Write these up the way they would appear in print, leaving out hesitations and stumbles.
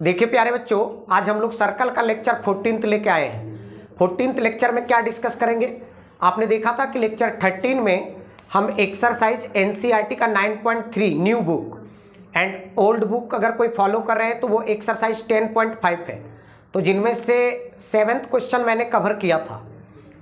देखिए प्यारे बच्चों, आज हम लोग सर्कल का लेक्चर 14th लेके आए हैं। 14th लेक्चर में क्या डिस्कस करेंगे? आपने देखा था कि लेक्चर 13 में हम एक्सरसाइज एनसीईआरटी का 9.3 new book and old book अगर कोई फॉलो कर रहे हैं तो वो एक्सरसाइज 10.5 है। तो जिनमें से 7th क्वेश्चन मैंने कवर किया था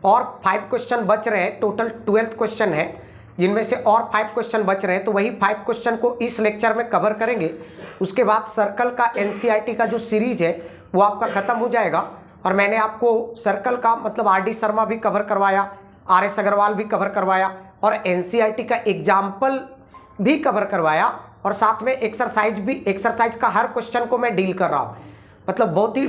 और 5 क्वेश्चन बच रहे हैं। टोटल 12th क्वेश्चन है, जिनमें से और 5 क्वेश्चन बच रहे हैं। तो वही 5 क्वेश्चन को इस लेक्चर में कवर करेंगे। उसके बाद सर्कल का एनसीईआरटी का जो सीरीज है वो आपका ख़त्म हो जाएगा। और मैंने आपको सर्कल का मतलब आर डी शर्मा भी कवर करवाया, आर एस अग्रवाल भी कवर करवाया और एनसीईआरटी का एग्जाम्पल भी कवर करवाया। और साथ में एक्सरसाइज का हर क्वेश्चन को मैं डील कर रहा हूँ, मतलब बहुत ही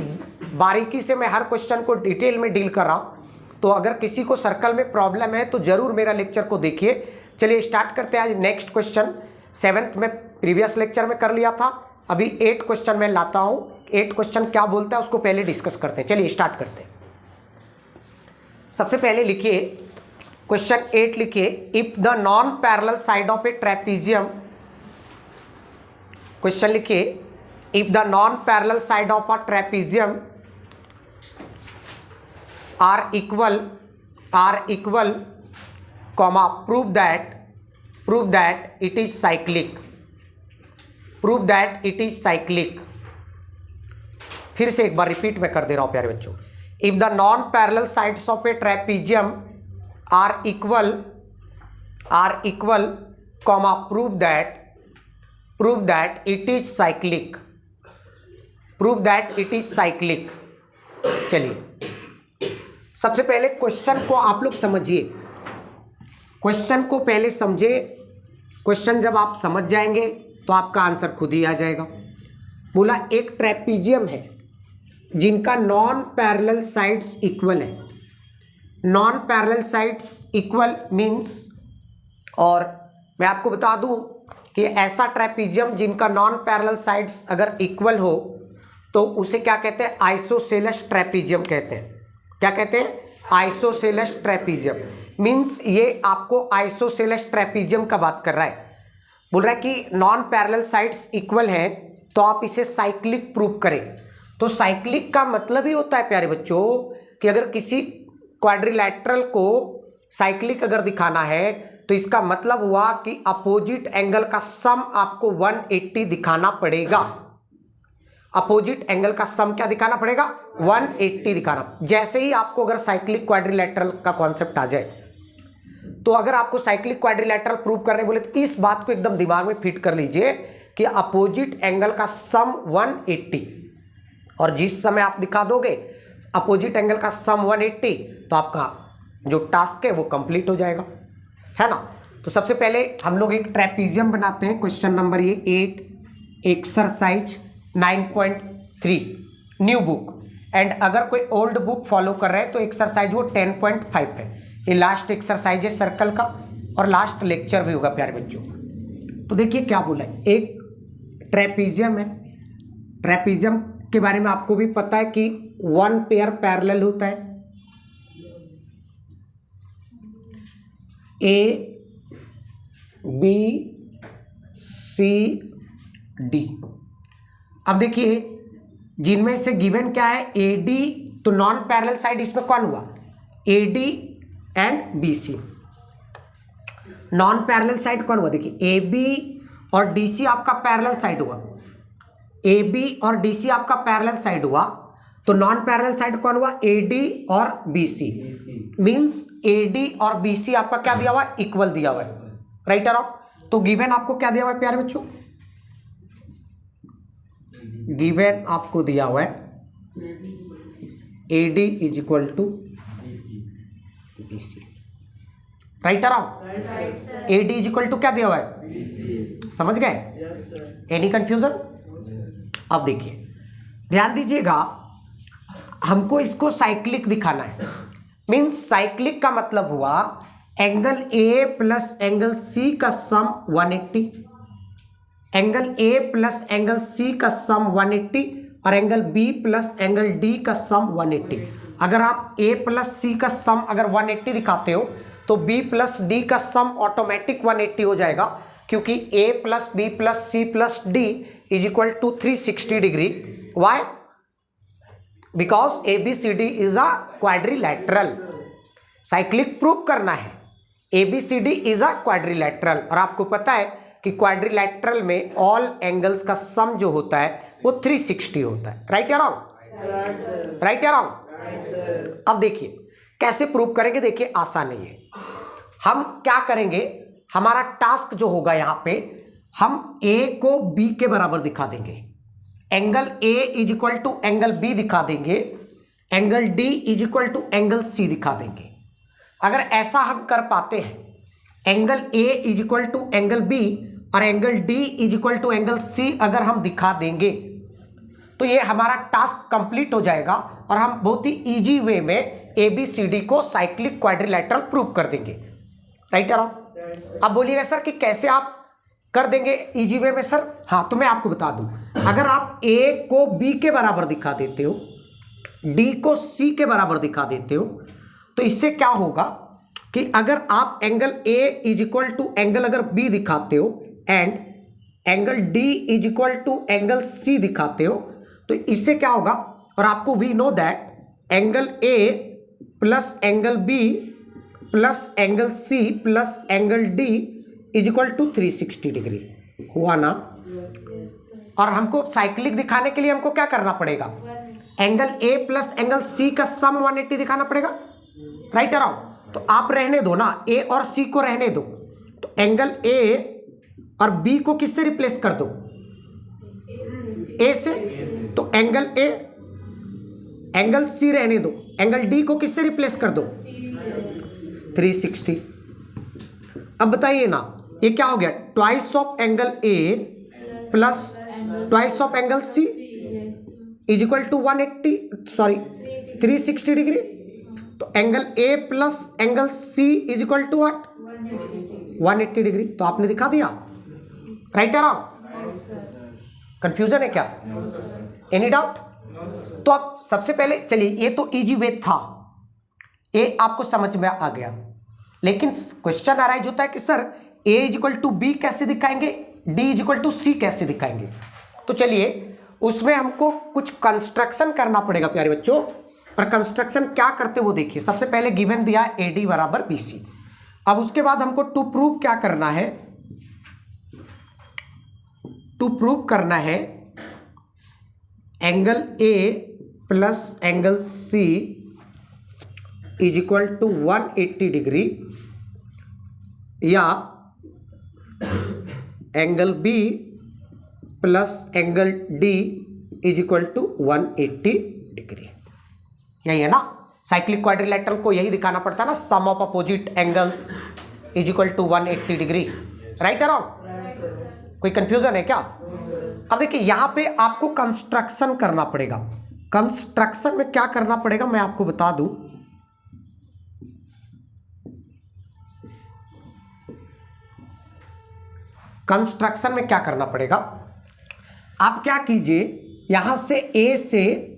बारीकी से मैं हर क्वेश्चन को डिटेल में डील कर रहा हूँ। तो अगर किसी को सर्कल में प्रॉब्लम है तो जरूर मेरा लेक्चर को देखिए। चलिए स्टार्ट करते हैं। आज नेक्स्ट क्वेश्चन 7th में प्रीवियस लेक्चर में कर लिया था, अभी 8 क्वेश्चन में लाता हूं। 8 क्वेश्चन क्या बोलता है उसको पहले डिस्कस करते हैं। चलिए स्टार्ट करते हैं। सबसे पहले लिखिए क्वेश्चन 8, लिखिए if the non parallel side of a trapezium. Question लिखिए if the non parallel side of a trapezium are equal, comma, prove that it is cyclic. फिर से एक बार रिपीट में कर दे रहा हूं प्यारे बच्चों। If the non parallel sides of a trapezium are equal, comma, prove that it is cyclic. चलिए सबसे पहले क्वेश्चन को आप लोग समझिए। क्वेश्चन को पहले समझे। क्वेश्चन जब आप समझ जाएंगे तो आपका आंसर खुद ही आ जाएगा। बोला एक ट्रेपीजियम है जिनका नॉन पैरेलल साइड्स इक्वल है। Non parallel sides equal means, और मैं आपको बता दूं कि ऐसा ट्रेपीजियम जिनका नॉन पैरेलल साइड्स अगर इक्वल हो तो उसे क्या कहते हैं? आइसोसेलेस ट्रेपीजियम कहते हैं। क्या कहते हैं? Isosceles trapezium. मींस ये आपको आइसोसेलेस ट्रेपीजियम का बात कर रहा है। बोल रहा है कि नॉन पैरेलल साइड्स इक्वल हैं तो आप इसे साइक्लिक प्रूव करें। तो साइक्लिक का मतलब ही होता है प्यारे बच्चों कि अगर किसी क्वाड्रिलैटरल को साइक्लिक अगर दिखाना है तो इसका मतलब हुआ कि अपोजिट एंगल का सम आपको 180 दिखाना पड़ेगा। अपोजिट एंगल का सम क्या दिखाना पड़ेगा? 180 दिखाना। जैसे ही आपको अगर साइक्लिक क्वाड्रिलैटरल का कॉन्सेप्ट आ जाए, तो अगर आपको साइक्लिक क्वाड्रिलैटरल प्रूव करने बोले तो इस बात को एकदम दिमाग में फिट कर लीजिए कि अपोजिट एंगल का सम 180, और जिस समय आप दिखा दोगे अपोजिट एंगल का सम 180 तो आपका जो टास्क है वो कंप्लीट हो जाएगा, है ना। तो सबसे पहले हम लोग एक ट्रेपीजियम बनाते हैं। क्वेश्चन नंबर ये 8, एक्सरसाइज 9.3 न्यू बुक। एंड अगर कोई ओल्ड बुक फॉलो कर रहे हैं तो एक्सरसाइज वो 10.5 है। ये लास्ट एक्सरसाइज है सर्कल का और लास्ट लेक्चर भी होगा प्यारे बच्चों। तो देखिए क्या बोला है, एक ट्रेपीजियम है। ट्रेपीजियम के बारे में आपको भी पता है कि 1 पेयर पैरेलल होता है। A B C D. अब देखिए जिनमें से गिवन क्या है? AD, तो नॉन पैरेलल साइड इसमें कौन हुआ? AD and BC। Non parallel side कौन हुआ? देखिए AB और DC आपका पैरेलल साइड हुआ। AB और DC आपका पैरेलल साइड हुआ, तो नॉन पैरेलल साइड कौन हुआ? AD और BC। मींस AD और BC आपका क्या दिया हुआ है? इक्वल दिया हुआ है, राइट और रॉन्ग? तो गिवन आपको क्या दिया हुआ है प्यारे बच्चों? गिवन आपको दिया हुआ है AD is equal to BC, right around? AD is equal to क्या दिया हुआ है? BC। समझ गए? Any confusion? अब देखिए ध्यान दीजिएगा, हमको इसको साइक्लिक दिखाना है। मींस साइक्लिक का मतलब हुआ angle A plus angle C का सम 180, angle A plus angle C का सम 180 और angle B plus angle D का सम 180। अगर आप A प्लस C का सम अगर 180 दिखाते हो तो B प्लस D का सम ऑटोमेटिक 180 हो जाएगा, क्योंकि A plus B plus C plus D is equal to 360 degree, why? Because ABCD is a quadrilateral. Cyclic prove करना है, ABCD इज अ क्वाड्रिलैटरल। और आपको पता है कि क्वाड्रिलैटरल में ऑल एंगल्स का सम जो होता है वो 360 होता है। राइट या रॉन्ग? राइट या रॉन्ग? अब देखिए कैसे प्रूव करेंगे। देखिए आसान है ये। हम क्या करेंगे, हमारा टास्क जो होगा यहां पे, हम A को B के बराबर दिखा देंगे, angle A is equal to angle B दिखा देंगे, angle D is equal to angle C दिखा देंगे। अगर ऐसा हम कर पाते हैं, angle A is equal to angle B और angle D is equal to angle C अगर हम दिखा देंगे तो ये हमारा टास्क कंप्लीट हो जाएगा और हम बहुत ही इजी वे में ABCD को साइक्लिक क्वाड्रिलैटरल प्रूव कर देंगे। राइट या रॉन्ग? अब बोलिएगा सर कि कैसे आप कर देंगे इजी वे में सर? हाँ, तो मैं आपको बता दूं, अगर आप A को B के बराबर दिखा देते हो, D को C के बराबर दिखा देते हो, तो इससे क्या होगा कि अगर आप angle A is equal to angle अगर B दिखाते हो and angle D is equal to angle C दिखाते हो, तो इससे क्या होगा, और आपको we know that angle A plus angle B plus angle C plus angle D is equal to 360 degree हुआ ना। और हमको साइक्लिक दिखाने के लिए हमको क्या करना पड़ेगा, angle A plus angle C का सम 180 दिखाना पड़ेगा। राइट या रॉन्ग? तो आप रहने दो ना, A और C को रहने दो, तो एंगल A और B को किससे रिप्लेस कर दो, A से, तो एंगल A, एंगल C रहने दो, एंगल D को किससे रिप्लेस कर दो, 360। अब बताइए ना, ये क्या हो गया, twice of angle A plus twice of angle C is equal to 360 degree. तो angle A plus angle C is equal to what, 180 degree. तो आपने दिखा दिया। राइट या रॉन्ग? कंफ्यूजन है क्या? Any doubt? तो अब सबसे पहले चलिए, ये तो इजी वे था, ये आपको समझ में आ गया। लेकिन क्वेश्चन अराइज होता है कि sir A is equal to B कैसे दिखाएंगे, D is equal to C कैसे दिखाएंगे। तो चलिए उसमें हमको कुछ कंस्ट्रक्शन करना पड़ेगा प्यारे बच्चों। और कंस्ट्रक्शन क्या करते वो देखिए। सबसे पहले गिवन दिया AD बराबर BC। अब उसके बाद हमको टू प्रूव क्या करना है, टू प्रूव करना है angle A plus angle C is equal to 180 degree या angle B plus angle D is equal to 180 degree. यही है ना, साइक्लिक क्वाड्रिलैटरल को यही दिखाना पड़ता है ना, sum of opposite angles is equal to 180 degree. Right है रॉन्ग? कोई कंफ्यूजन है क्या? अब देखिए यहां पे आपको कंस्ट्रक्शन करना पड़ेगा। कंस्ट्रक्शन में क्या करना पड़ेगा मैं आपको बता दूं। कंस्ट्रक्शन में क्या करना पड़ेगा, आप क्या कीजिए, यहां से A से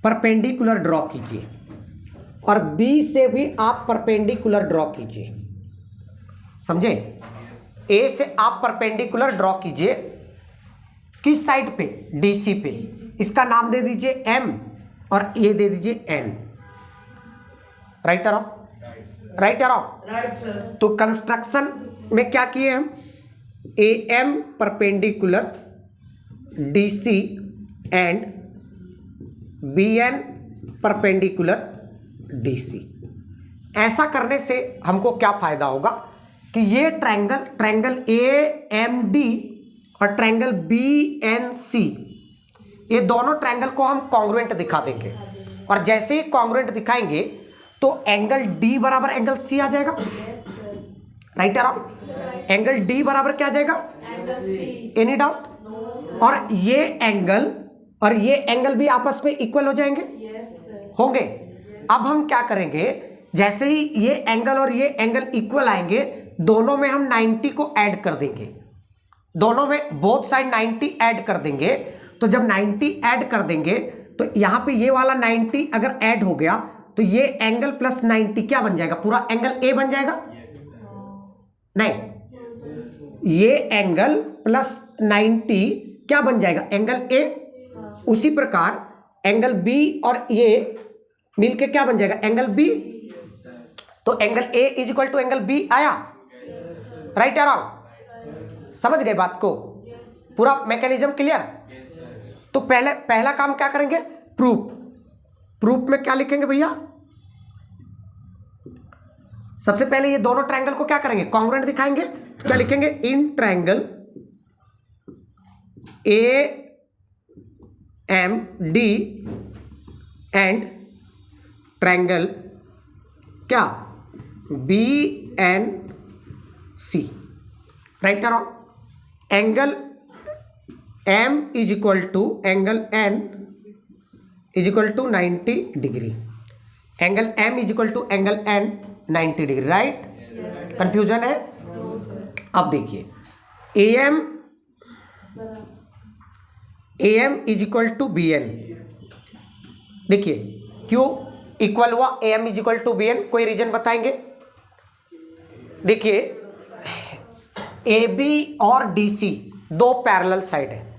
परपेंडिकुलर ड्रॉ कीजिए और B से भी आप परपेंडिकुलर ड्रॉ कीजिए। समझे? A से आप परपेंडिकुलर ड्रॉ कीजिए, किस साइड पे, DC पे। इसका नाम दे दीजिए M और ये दे दीजिए N। राइट और राइट या रॉन्ग? तो कंस्ट्रक्शन में क्या किए हम, AM perpendicular DC and BN perpendicular DC। ऐसा करने से हमको क्या फायदा होगा कि ये ट्रायंगल AMD और ट्रायंगल BNC, ये दोनों ट्रायंगल को हम कॉन्ग्रुएंट दिखा देंगे। और जैसे ही कॉन्ग्रुएंट दिखाएंगे तो एंगल D बराबर एंगल C आ जाएगा। राइट या रॉन्ग? एंगल D बराबर क्या आ जाएगा, एनी डाउट? और ये एंगल और ये एंगल भी आपस में इक्वल हो जाएंगे, होंगे। अब हम क्या करेंगे, जैसे ही ये एंगल और ये एंगल इक्वल आएंगे, दोनों में हम 90 को ऐड कर देंगे, दोनों में बोथ साइड 90 ऐड कर देंगे। तो जब 90 ऐड कर देंगे तो यहां पे ये वाला 90 अगर ऐड हो गया तो ये एंगल प्लस 90 क्या बन जाएगा, पूरा एंगल A बन जाएगा। नहीं, ये एंगल प्लस 90 क्या बन जाएगा, एंगल A। उसी प्रकार एंगल बी और ये मिलके क्या बन जाएगा, एंगल बी। तो angle A is equal to angle B आया, राइट या रॉन्ग? समझ गए बात को? पूरा मैकेनिज्म क्लियर? तो पहला काम क्या करेंगे, प्रूफ में क्या लिखेंगे भैया? सबसे पहले ये दोनों ट्रायंगल को क्या करेंगे, कॉन्ग्रुएंट दिखाएंगे। तो क्या लिखेंगे, in triangle A M D and triangle क्या, बी एन सी, राइट और angle M is equal to angle N is equal to 90 degree, angle M is equal to angle N 90 degree, right? Confusion है? अब देखिए A M is equal to B N, देखिए क्यों equal हुआ A M is equal to B N, कोई reason बताएंगे? देखिए A B और डी सी दो पैरेलल साइड है,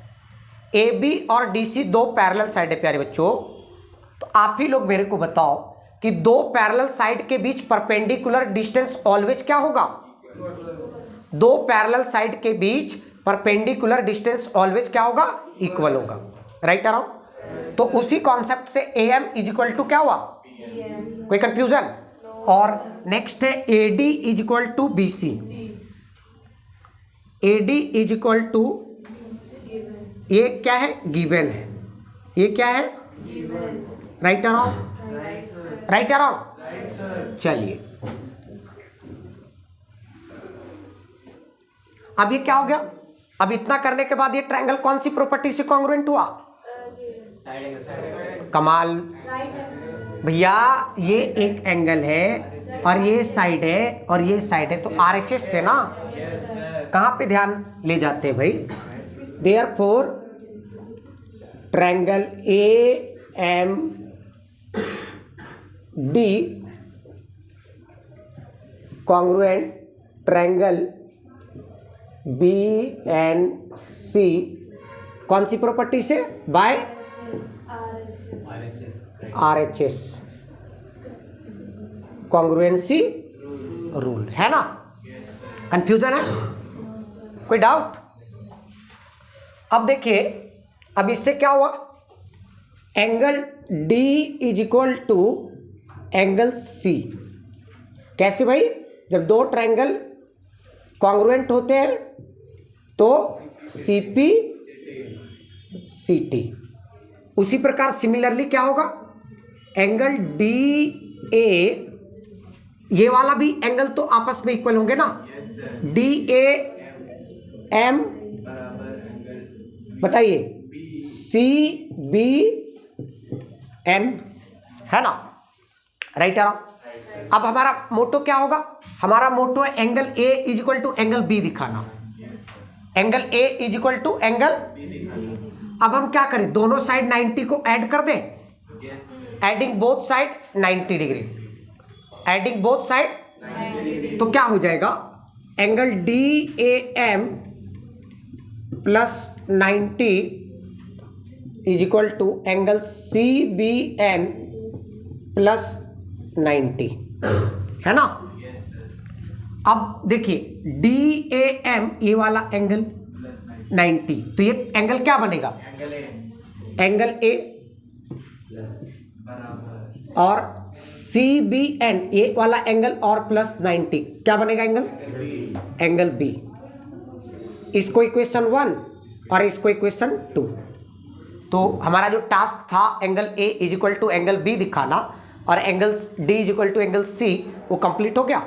ए बी और डी सी दो पैरेलल साइड है प्यारे बच्चों। तो आप ही लोग मेरे को बताओ कि दो पैरेलल साइड के बीच परपेंडिकुलर डिस्टेंस ऑलवेज क्या होगा, दो पैरेलल साइड के बीच परपेंडिकुलर डिस्टेंस ऑलवेज क्या होगा, इक्वल होगा, राइट अराउंड? तो उसी कॉन्सेप्ट से A M is equal to क्या हुआ, कोई कंफ्यूजन? और नेक्स्ट है A D is equal to B C, A D is equal to, ये क्या है, गिवन है, ये क्या है, राइट अराउंड, राइट अराउंड? चलिए अब ये क्या हो गया, अब इतना करने के बाद ये ट्रायंगल कौन सी प्रॉपर्टी से कॉन्ग्रुएंट हुआ, कमाल भैया, ये एक एंगल है और ये साइड है और ये साइड है, तो RHS से ना कहाँ पे ध्यान ले जाते हैं भाई, therefore triangle A M D congruent triangle B N C, कौन सी प्रॉपर्टी से, बाय RHS कॉन्ग्रुएंसी रूल, है ना? कंफ्यूजन है, कोई डाउट? अब देखिए अब इससे क्या हुआ, angle D is equal to angle C, कैसे भाई, जब दो ट्रायंगल कॉन्ग्रुएंट होते हैं तो CP CT, उसी प्रकार सिमिलरली क्या होगा, एंगल DA, ये वाला भी एंगल तो आपस में इक्वल होंगे ना, DAM बताइए CBN, है ना, राइट अराउंड? अब हमारा मोटो क्या होगा, हमारा मोटो है angle A is equal to angle B दिखाना, angle A is equal to angle, अब हम क्या करें, दोनों साइड 90 को ऐड कर दें, adding both side 90 degree, adding both side, तो क्या हो जाएगा, angle DAM plus 90 is equal to angle CBN plus 90, है ना? अब देखिए DAM ये वाला एंगल 90, तो ये एंगल क्या बनेगा, एंगल A, और CBN ये वाला एंगल और प्लस 90 क्या बनेगा, एंगल B। इसको इक्वेशन 1 और इसको इक्वेशन 2। तो हमारा जो टास्क था angle A is equal to angle B दिखाना और angle D is equal to angle C, वो कंप्लीट हो गया,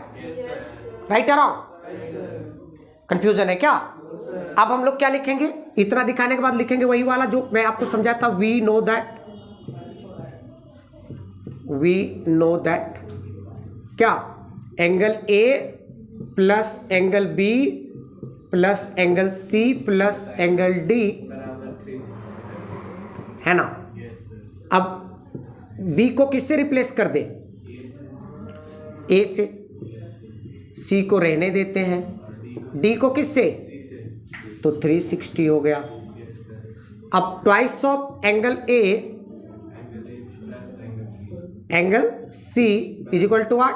राइट अराउंड? कंफ्यूजन है क्या? अब हम लोग क्या लिखेंगे, इतना दिखाने के बाद लिखेंगे वही वाला जो मैं आपको समझाया था, वी नो दैट क्या, angle A plus angle B plus angle C plus angle D, है ना? अब B को किससे रिप्लेस कर दे, A से, C को रहने देते हैं, D को किससे, तो 360 हो गया, अब twice of angle A angle C is equal to what?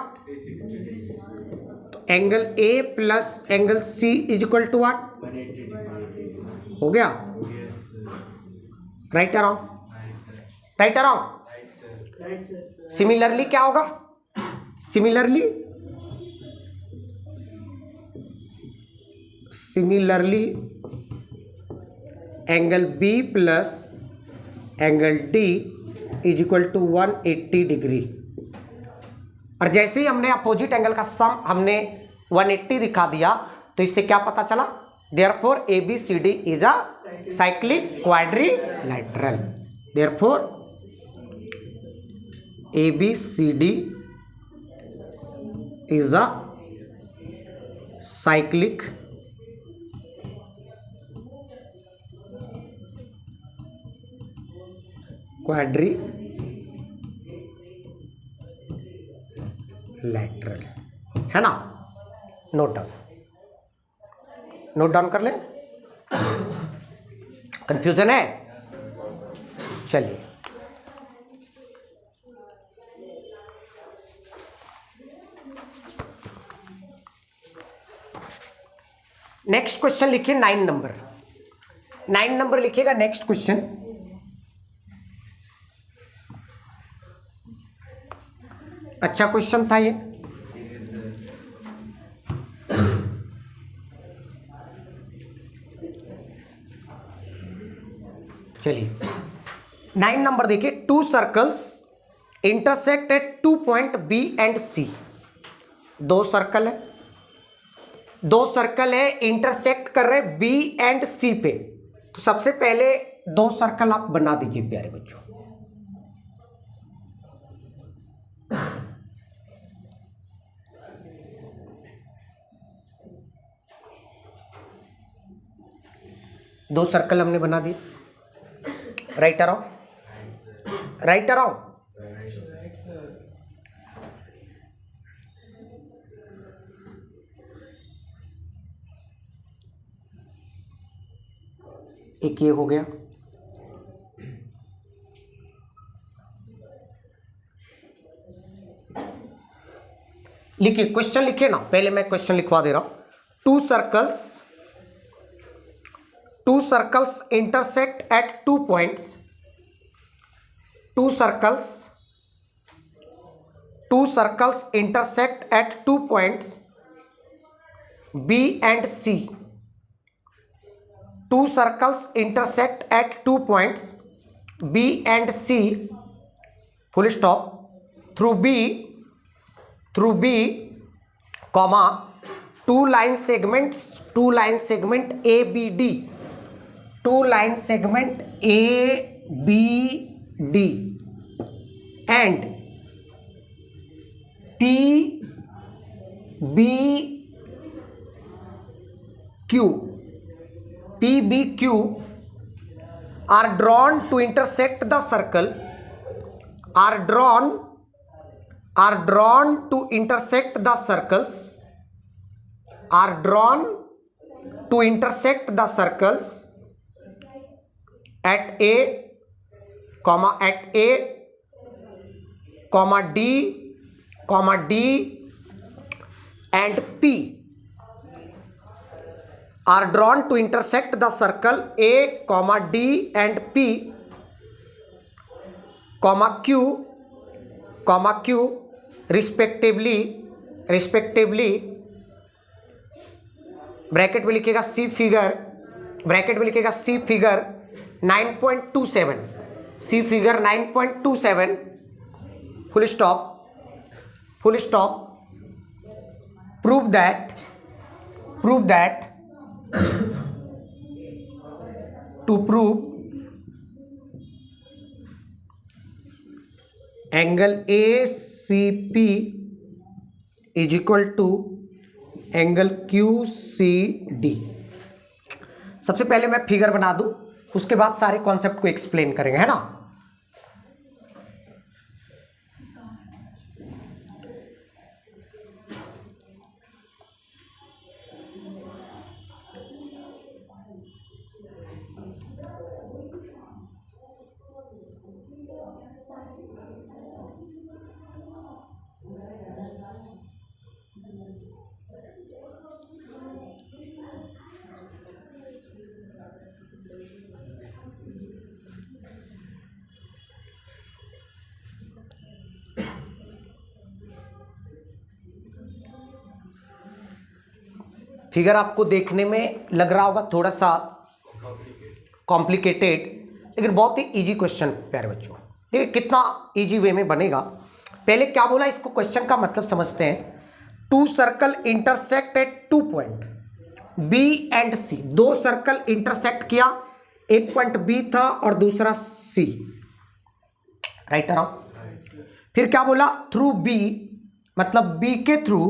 तो angle A plus angle C is equal to what? हो गया? Right around, right around. Similarly क्या होगा? Similarly angle B plus angle D is equal to 180 degree. और जैसे ही हमने opposite angle का सम हमने 180 दिखा दिया तो इससे क्या पता चला? Therefore ABCD is a cyclic quadrilateral. Therefore ABCD is a cyclic quadrilateral, है ना? नोट डाउन, नोट डाउन कर ले। कंफ्यूजन है? चलिए नेक्स्ट क्वेश्चन लिखिए 9 नंबर। 9 नंबर लिखिएगा नेक्स्ट क्वेश्चन। अच्छा क्वेश्चन था ये। चलिए 9 नंबर देखिए। 2 circles intersect at 2 point B and C. 2 circle है, 2 सर्कल है, इंटरसेक्ट कर रहे बी एंड सी पे। तो सबसे पहले 2 सर्कल आप बना दीजिए प्यारे बच्चों। दो सर्कल हमने बना दिए। Right around, right around. एक ये हो गया। लिखिए क्वेश्चन, लिखिए ना, पहले मैं क्वेश्चन लिखवा दे रहा हूं। To circles intersect at 2 points. To circles intersect at 2 points B and C. 2 circles intersect at 2 points B and C, full stop, through B, comma, two line segment ABD, two line segment ABD and PBQ are drawn to intersect the circle, are drawn to intersect the circles, are drawn to intersect the circles at A, D and P, are drawn to intersect the circle A, D and P, Q respectively, bracket में लिखिएगा see figure, 9.27, see figure 9.27, full stop, prove that to prove angle ACP is equal to angle QCD। सबसे पहले मैं figure बना दूं, उसके बाद सारे कॉन्सेप्ट को एक्सप्लेन करेंगे, है ना? फिगर आपको देखने में लग रहा होगा थोड़ा सा कॉम्प्लिकेटेड, लेकिन बहुत ही इजी क्वेश्चन प्यारे बच्चों। देखिए कितना इजी वे में बनेगा। पहले क्या बोला, इसको क्वेश्चन का मतलब समझते हैं। 2 circle intersect at 2 point B and C. 2 circle intersect किया, एक पॉइंट बी था और दूसरा सी, राइट अराउंड। फिर क्या बोला, थ्रू बी, मतलब बी के through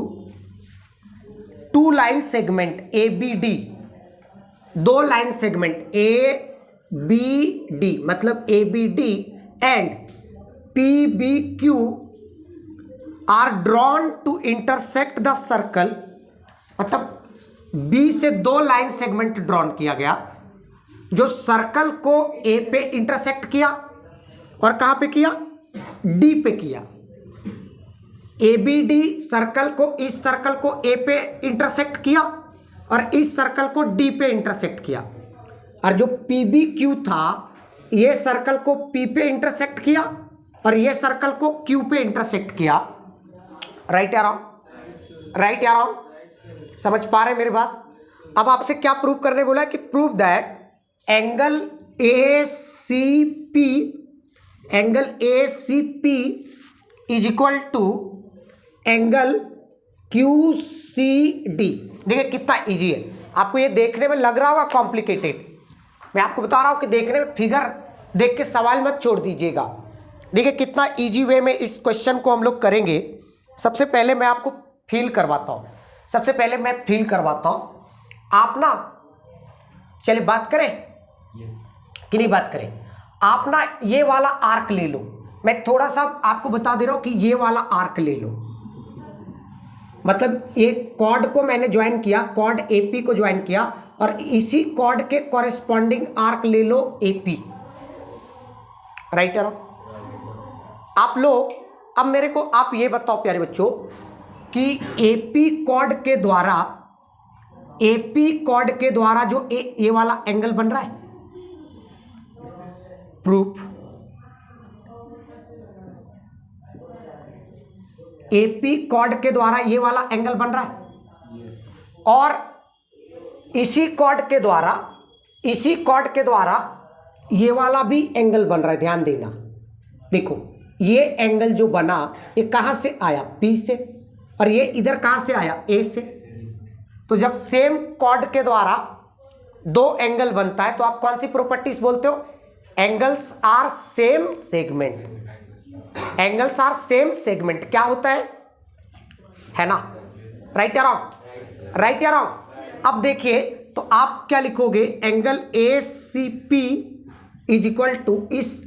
2 line segment A B D, 2 line segment A B D, मतलब A B D and P B Q are drawn to intersect the circle, मतलब बी से 2 लाइन सेगमेंट ड्रॉन किया गया जो circle को ए पे इंटरसेक्ट किया और कहां पे किया, डी पे किया। ए बी डी सर्कल को, इस सर्कल को ए पे इंटरसेक्ट किया और इस सर्कल को डी पे इंटरसेक्ट किया। और जो पी बी क्यू था, ये सर्कल को पी पे इंटरसेक्ट किया और ये सर्कल को क्यू पे इंटरसेक्ट किया, राइट या रॉन्ग, राइट या रॉन्ग, समझ पा रहे मेरी बात। अब आपसे क्या प्रूव करने बोला कि prove that angle A C P, angle A C P is equal to angle Q C D. देखिए कितना इजी है, आपको ये देखने में लग रहा होगा कॉम्प्लिकेटेड, मैं आपको बता रहा हूं कि देखने में फिगर देख के सवाल मत छोड़ दीजिएगा। देखिए कितना इजी वे में इस क्वेश्चन को हम लोग करेंगे। सबसे पहले मैं आपको फील करवाता हूं, सबसे पहले मैं फील करवाता हूं। आप ना, चलिए बात करें कि नहीं बात करें, आप ना ये वाला आर्क ले लो। मैं थोड़ा सा आपको बता दे रहा हूं कि ये वाला आर्क ले लो, मतलब ये कॉर्ड को मैंने ज्वाइन किया, कॉर्ड एपी को ज्वाइन किया और इसी कॉर्ड के कॉरेस्पॉन्डिंग आर्क ले लो एपी, राइट यार। आप लोग अब मेरे को आप ये बताओ प्यारे बच्चों कि एपी कॉर्ड के द्वारा, एपी कॉर्ड के द्वारा जो ये वाला एंगल बन रहा है, प्रूफ, एपी कॉर्ड के द्वारा ये वाला एंगल बन रहा है और इसी कॉर्ड के द्वारा, इसी कॉर्ड के द्वारा ये वाला भी एंगल बन रहा है। ध्यान देना, देखो ये एंगल जो बना ये कहां से आया, पी से, और ये इधर कहां से आया, ए से। तो जब सेम कॉर्ड के द्वारा 2 एंगल बनता है तो आप कौन सी प्रॉपर्टीज बोलते हो, angles are same segment, angles are same segment. क्या होता है ना, राइट या रॉन्ग, राइट या रॉन्ग। अब देखिए तो आप क्या लिखोगे, angle A C P is equal to इस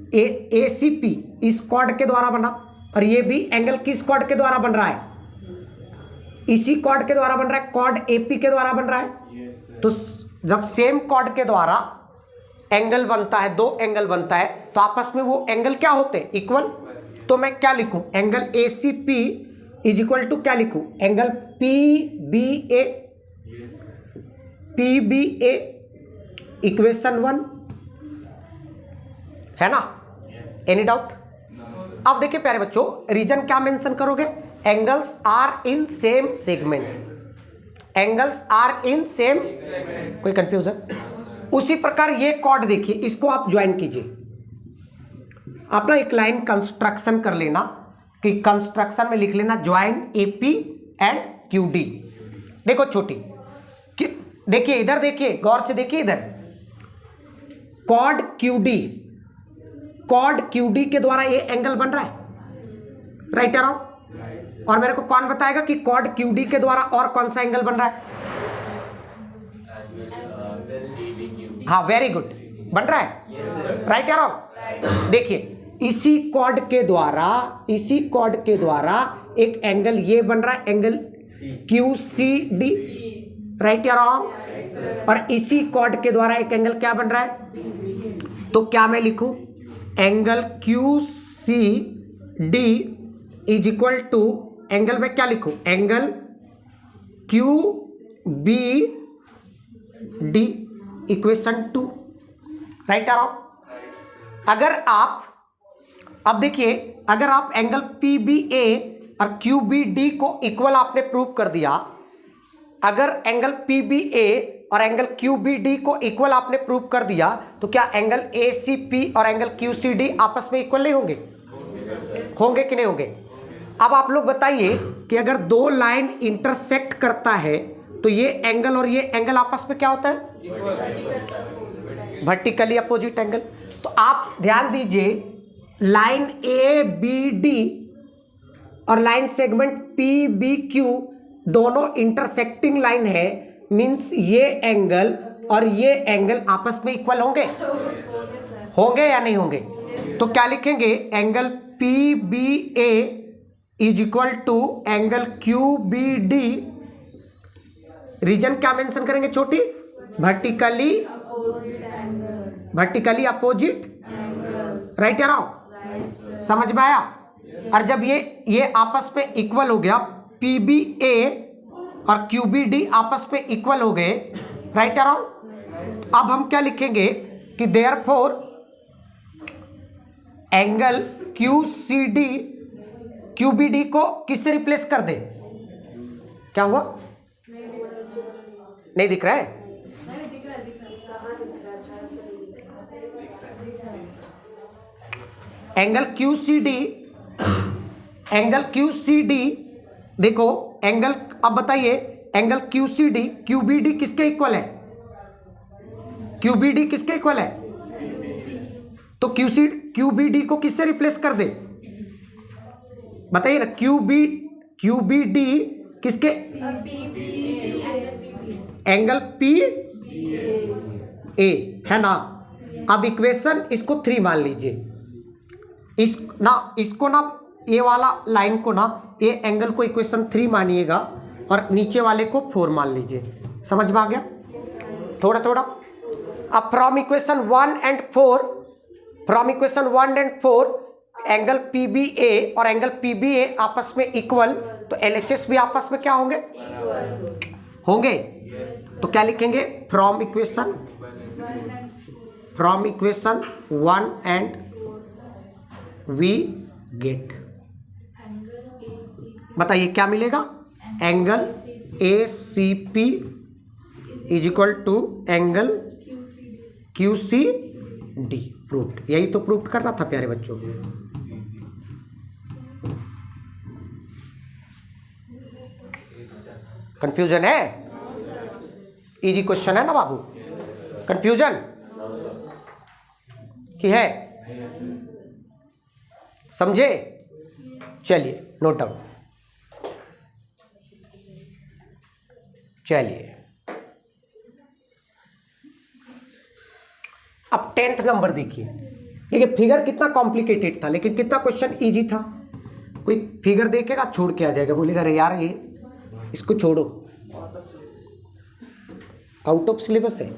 ए सी पी इस कॉर्ड के द्वारा बना और ये भी एंगल किस कॉर्ड के द्वारा बन रहा है, इसी कॉर्ड के द्वारा बन रहा है, कॉर्ड एपी के द्वारा बन रहा है। तो जब सेम कॉर्ड के द्वारा एंगल बनता है, 2 एंगल बनता है, तो आपस में वो एंगल क्या होते हैं, इक्वल। तो मैं क्या लिखूं, angle A C P is equal to क्या लिखूं, angle P B A, P B A, equation 1 है ना, एनी डाउट। अब देखिए प्यारे बच्चों, रीजन क्या मेंशन करोगे, angles are in same segment, angles are in same, कोई कंफ्यूजन। उसी प्रकार ये कॉर्ड देखिए, इसको आप ज्वाइन कीजिए। आप ना एक लाइन कंस्ट्रक्शन कर लेना कि कंस्ट्रक्शन में लिख लेना ज्वाइन एपी एंड क्यूडी। देखो छोटी, देखिए इधर, देखिए गौर से देखिए इधर, कॉर्ड क्यूडी, कॉर्ड क्यूडी के द्वारा ये एंगल बन रहा है, राइट या रॉन्ग। और मेरे को कौन बताएगा कि कॉर्ड क्यूडी के द्वारा और कौन सा एंगल बन रहा है, हाँ वेरी गुड, बन रहा है, राइट या रॉन्ग। देखिए इसी कॉर्ड के द्वारा, इसी कॉर्ड के द्वारा एक एंगल ये बन रहा है, angle Q C D, right या रॉन्ग। और इसी कॉर्ड के द्वारा एक एंगल क्या बन रहा है, तो क्या मैं लिखूं, angle Q C D is equal to angle में क्या लिखूं, angle Q B D, equation 2, right या रॉन्ग। अगर आप अब देखिए, अगर आप एंगल पी बी ए और क्यू बी डी को इक्वल आपने प्रूव कर दिया, अगर एंगल PBA और एंगल QBD को इक्वल आपने प्रूव कर दिया तो क्या एंगल ACP और एंगल QCD आपस में इक्वल नहीं होंगे? होंगे कि नहीं होंगे? अब आप लोग बताइए कि अगर दो लाइन इंटरसेक्ट करता है तो ये एंगल और ये एंगल आपस में क्या होता है? Vertically opposite angle. तो आप ध्यान दीजिए, लाइन ABD और लाइन सेगमेंट PBQ दोनों इंटरसेक्टिंग लाइन है, मींस ये एंगल और ये एंगल आपस में इक्वल होंगे? होंगे या नहीं होंगे? तो क्या लिखेंगे? Angle PBA is equal to angle QBD। Reason क्या मेंशन करेंगे? छोटी वर्टिकली अपोजिट, राइट या रॉन्ग? समझ में आया? और जब ये आपस में इक्वल हो गया, PBA और QBD आपस में इक्वल हो गए, राइट या रॉन्ग? अब हम क्या लिखेंगे कि देयरफॉर एंगल QBD को किससे रिप्लेस कर दे? क्या हुआ? नहीं दिख रहा है? एंगल QCD देखो, एंगल, अब बताइए एंगल QBD किसके इक्वल है? QBD किसके इक्वल है? तो QBD को किससे रिप्लेस कर दे? बताइए ना। QBD किसके? एंगल PA है ना। अब इक्वेशन इसको 3 मान लीजिए, इसको ना, ये वाला लाइन को ना, ये एंगल को इक्वेशन 3 मानिएगा और नीचे वाले को 4 मान लीजिए। समझ में आ गया? थोड़ा थोड़ा। अब from equation 1 and 4 angle PBA और एंगल PBA आपस में इक्वल, तो LHS भी आपस में क्या होंगे? होंगे। तो क्या लिखेंगे? From equation 1 and we get, बताइए क्या मिलेगा? Angle ACP is equal to angle QCD। Proved. यही तो प्रूव करना था प्यारे बच्चों। कंफ्यूजन है? इजी क्वेश्चन है ना बाबू? कंफ्यूजन की है? समझे? चलिए नोट डाउन। चलिए अब 10th नंबर देखिए। देखिए फिगर कितना कॉम्प्लिकेटेड था, लेकिन कितना क्वेश्चन इजी था। कोई फिगर देखेगा छोड़ के आ जाएगा, बोलेगा अरे यार ये इसको छोड़ो, आउट ऑफ सिलेबस है।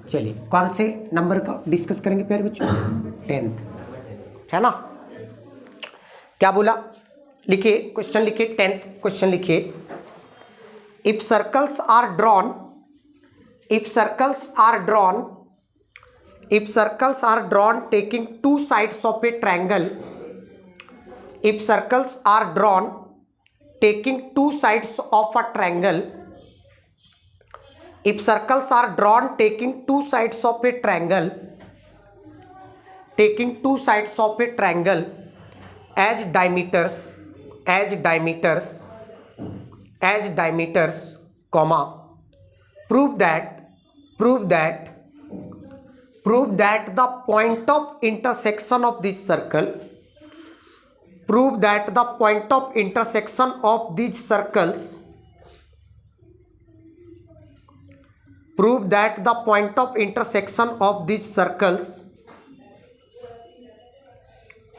चलिए कौन से नंबर का डिस्कस करेंगे प्यारे बच्चों? 10th है ना। क्या बोला? लिखिए क्वेश्चन, लिखिए 10th क्वेश्चन लिखिए। If circles are drawn taking two sides of a triangle, if circles are drawn taking two sides of a triangle, if circles are drawn taking two sides of a triangle, as diameters, comma, prove that the point of intersection of this circle,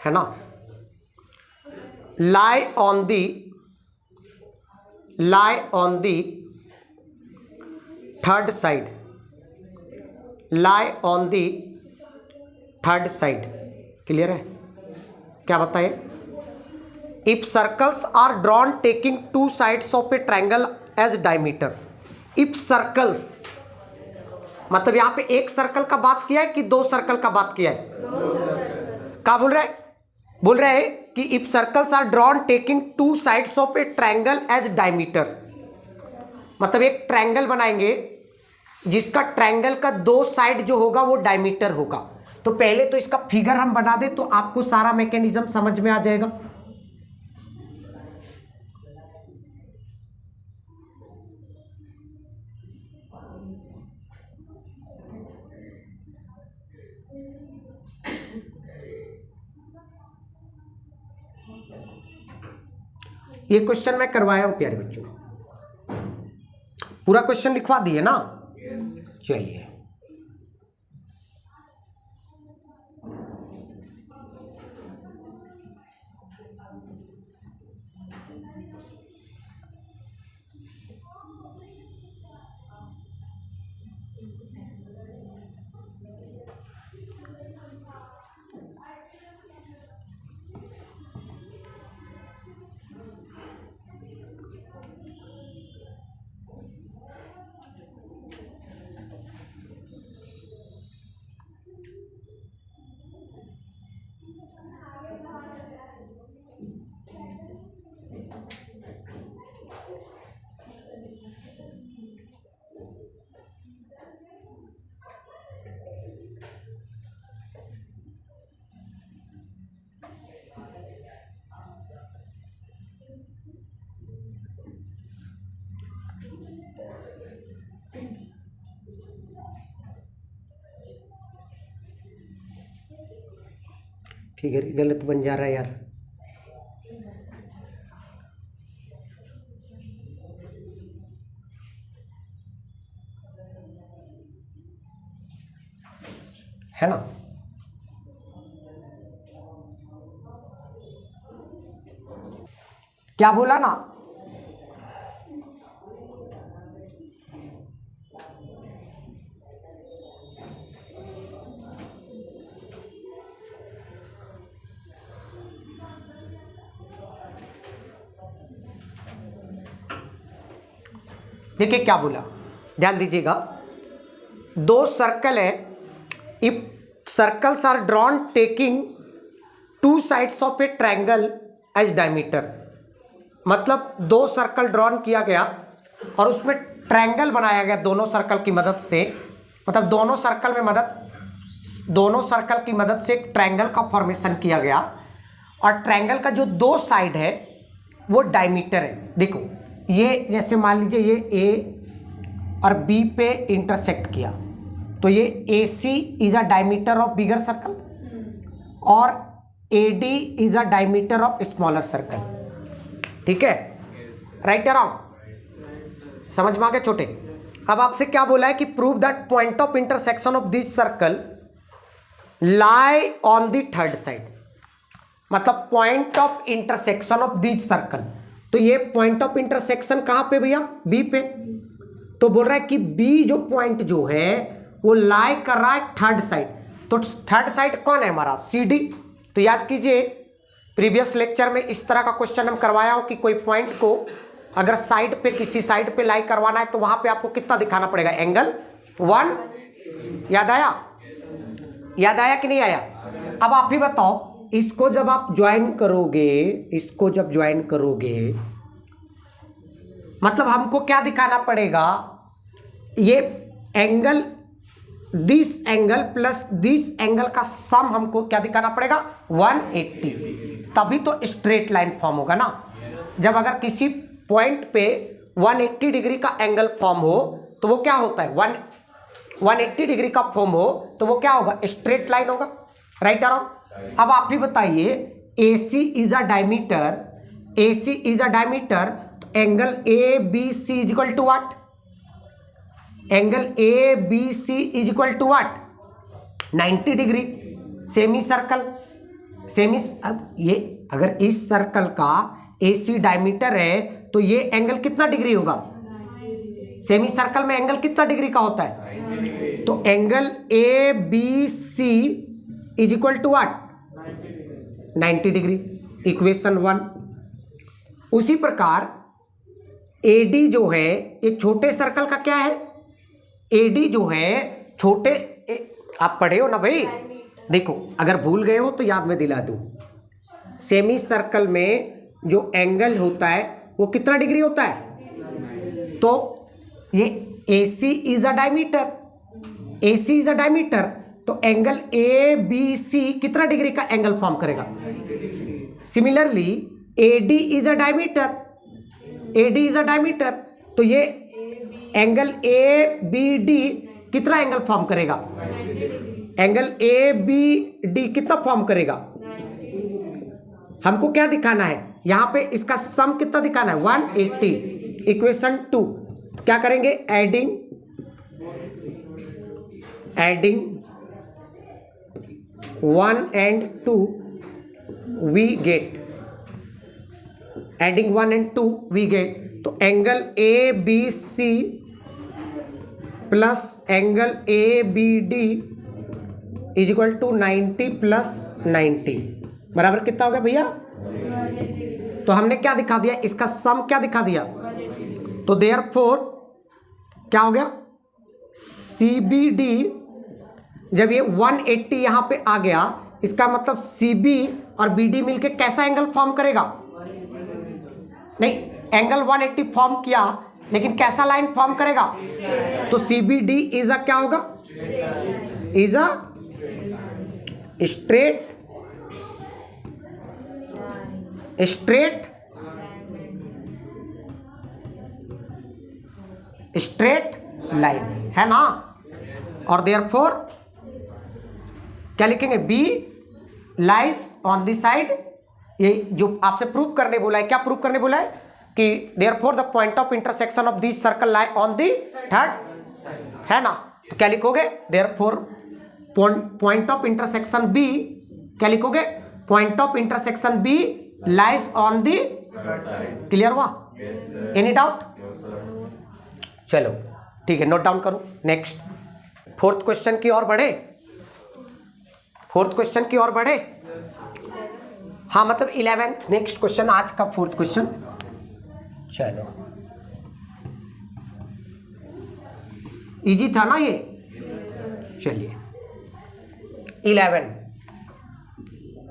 है ना, lie on the third side, clear है? क्या बताए? If circles are drawn taking two sides of a triangle as diameter. If circles मतलब यहां पे एक circle का बात किया है कि दो सर्कल का बात किया है? क्या बोल रहे हैं? कि if circles are drawn taking two sides of a triangle as diameter, मतलब एक ट्रायंगल बनाएंगे जिसका ट्रायंगल का दो साइड जो होगा वो डायमीटर होगा। तो पहले तो इसका फिगर हम बना दे तो आपको सारा मैकेनिज्म समझ में आ जाएगा। ये क्वेश्चन मैं करवाया हूं प्यारे बच्चों, पूरा क्वेश्चन लिखवा दिए ना। चलिए ठीक है, गलत बन जा रहा है यार। है ना, क्या बोला ना, देखिए क्या बोला, ध्यान दीजिएगा। दो सर्कल है, if circles are drawn taking two sides of a triangle as diameter, मतलब दो सर्कल ड्रॉन किया गया और उसमें ट्रायंगल बनाया गया दोनों सर्कल की मदद से, मतलब दोनों सर्कल की मदद से एक ट्रायंगल का फॉर्मेशन किया गया और ट्रायंगल का जो दो साइड है वो डायमीटर है। देखो ये जैसे मान लीजिए ये ए और बी पे इंटरसेक्ट किया तो ये A C is a diameter of bigger circle और A D is a diameter of smaller circle. ठीक है, राइट अराउंड, समझ में आ गया छोटे। अब आपसे क्या बोला है कि prove that point of intersection of this circle lie on the third side, मतलब point of intersection of this circle. तो ये पॉइंट ऑफ इंटरसेक्शन कहां पे भैया, बी पे। तो बोल रहा है कि बी जो पॉइंट जो है वो लाई कर रहा है थर्ड साइड। तो थर्ड साइड कौन है हमारा, सी डी। तो याद कीजिए प्रीवियस लेक्चर में इस तरह का क्वेश्चन हम करवाया हो कि कोई पॉइंट को अगर साइड पे किसी साइड पे लाई करवाना है तो वहां पे आपको कितना दिखाना पड़ेगा, एंगल 1। याद आया, याद आया कि नहीं आया। अब आप ही बताओ, इसको जब आप ज्वाइन करोगे, इसको जब ज्वाइन करोगे मतलब हमको क्या दिखाना पड़ेगा, ये angle this angle plus this angle का सम हमको क्या दिखाना पड़ेगा, 180, तभी तो स्ट्रेट लाइन फॉर्म होगा ना। जब अगर किसी पॉइंट पे 180 डिग्री का एंगल फॉर्म हो तो वो क्या होता है, 180 डिग्री का फॉर्म हो तो वो क्या होगा, स्ट्रेट लाइन होगा, राइट अराउंड। अब आप ही बताइए, AC is a diameter, AC is a diameter, तो angle A B C is equal to what, angle A B C is equal to what, 90 degree. Semicircle, अब ये अगर इस सर्कल का AC डायमीटर है तो ये एंगल कितना डिग्री होगा, सेमी सर्कल में एंगल कितना डिग्री का होता है, तो angle A B C is equal to what, 90 degree, equation 1। उसी प्रकार AD जो है ये छोटे सर्कल का क्या है, AD जो है छोटे आप पढ़े हो ना भाई, देखो अगर भूल गए हो तो याद में दिला दूं, सेमी सर्कल में जो एंगल होता है वो कितना डिग्री होता है? तो ये AC is a diameter, AC is a diameter, तो एंगल ABC कितना डिग्री का एंगल फॉर्म करेगा? Similarly AD is a diameter, AD is a diameter, तो ये एंगल ABD कितना एंगल फॉर्म करेगा? एंगल ABD कितना फॉर्म करेगा? हमको क्या दिखाना है यहां पे? इसका सम कितना दिखाना है? 180। इक्वेशन 2 क्या करेंगे? Adding 1 and 2 we get, adding 1 and 2 we get, तो angle ABC plus angle ABD is equal to 90 plus 90 बराबर कितना हो गया भैया? तो हमने क्या दिखा दिया? इसका सम क्या दिखा दिया? तो देयरफॉर क्या हो गया? CBD, जब ये 180 यहां पे आ गया, इसका मतलब CB और BD मिलके कैसा एंगल फॉर्म करेगा? नहीं, एंगल 180 फॉर्म किया, लेकिन कैसा लाइन फॉर्म करेगा? तो CBD इज अ क्या होगा? इज अ स्ट्रेट लाइन है ना। और देयरफॉर क्या लिखेंगे? B lies on the side, ये जो आपसे प्रूव करने बोला है, क्या प्रूव करने बोला है? कि therefore the point of intersection of this circle lie on the third, है ना। तो क्या लिखोगे? Therefore point of intersection B, क्या लिखोगे? Point of intersection B lies on the, clear हुआ? Any doubt? चलो ठीक है, नोट डाउन करो। नेक्स्ट फोर्थ क्वेश्चन की ओर बढ़े, फोर्थ क्वेश्चन की ओर बढ़े। हाँ मतलब 11th, नेक्स्ट क्वेश्चन आज का फोर्थ क्वेश्चन। चलो इजी था ना ये? चलिए